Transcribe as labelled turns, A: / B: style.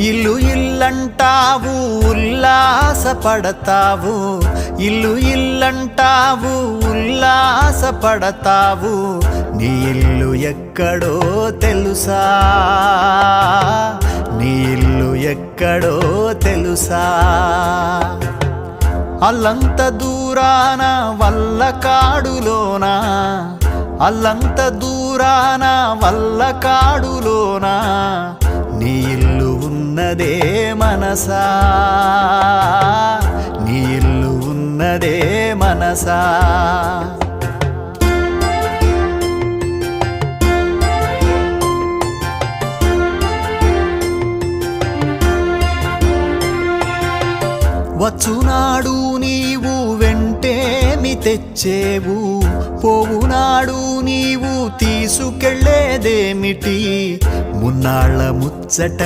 A: ఇల్లు ఇల్లంటావు ఉల్లాసపడతావు, ఇల్లు ఇల్లంటావు ఉల్లాసపడతావు, నీ ఇల్లు ఎక్కడో తెలుసా, నీ ఇల్లు ఎక్కడో తెలుసా. అల్లంత దూరాన వల్లకాడులోన, అల్లంత దూరాన వల్లకాడులోన, నీ ఇల్లు ఉన్నదే మనసా, నీ ఇల్లు ఉన్నదే మనసా. వచ్చునాడు నీవు వెంటేమి తెచ్చేవు, పోవునాడు నీవు తీసుకెళ్ళేదేమిటి, మున్నాళ్ళ ముచ్చట